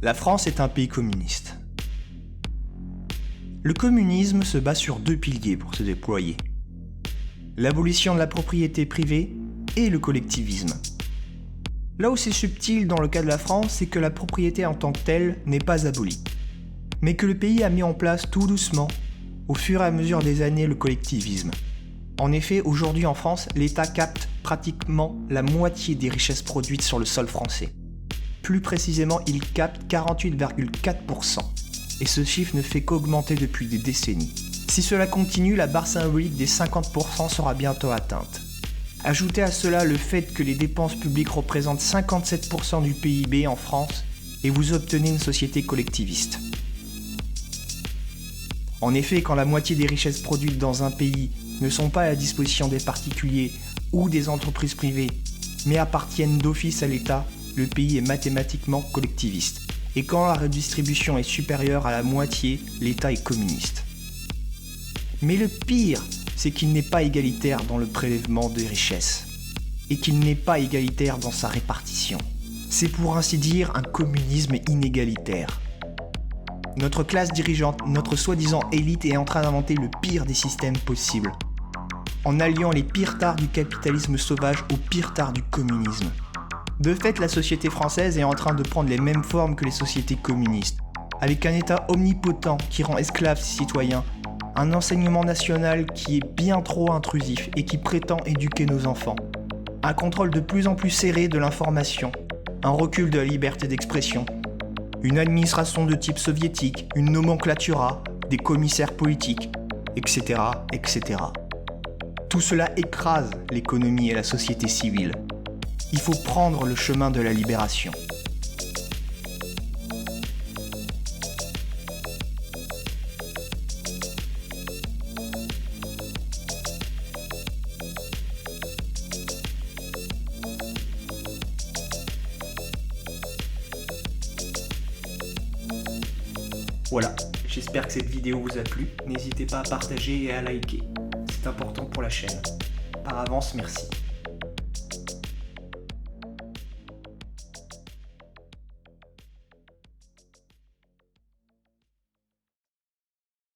La France est un pays communiste. Le communisme se base sur deux piliers pour se déployer. L'abolition de la propriété privée et le collectivisme. Là où c'est subtil dans le cas de la France, c'est que la propriété en tant que telle n'est pas abolie, mais que le pays a mis en place tout doucement, au fur et à mesure des années, le collectivisme. En effet, aujourd'hui en France, l'État capte pratiquement la moitié des richesses produites sur le sol français. Plus précisément, il capte 48,4%. Et ce chiffre ne fait qu'augmenter depuis des décennies. Si cela continue, la barre symbolique des 50% sera bientôt atteinte. Ajoutez à cela le fait que les dépenses publiques représentent 57% du PIB en France et vous obtenez une société collectiviste. En effet, quand la moitié des richesses produites dans un pays ne sont pas à la disposition des particuliers ou des entreprises privées, mais appartiennent d'office à l'État, le pays est mathématiquement collectiviste. Et quand la redistribution est supérieure à la moitié, l'État est communiste. Mais le pire, c'est qu'il n'est pas égalitaire dans le prélèvement des richesses, et qu'il n'est pas égalitaire dans sa répartition. C'est pour ainsi dire un communisme inégalitaire. Notre classe dirigeante, notre soi-disant élite est en train d'inventer le pire des systèmes possibles, en alliant les pires tares du capitalisme sauvage aux pires tares du communisme. De fait, la société française est en train de prendre les mêmes formes que les sociétés communistes, avec un État omnipotent qui rend esclaves ses citoyens, un enseignement national qui est bien trop intrusif et qui prétend éduquer nos enfants, un contrôle de plus en plus serré de l'information, un recul de la liberté d'expression, une administration de type soviétique, une nomenclatura, des commissaires politiques, etc., etc. Tout cela écrase l'économie et la société civile. Il faut prendre le chemin de la libération. Voilà, j'espère que cette vidéo vous a plu. N'hésitez pas à partager et à liker. C'est important pour la chaîne. Par avance, merci.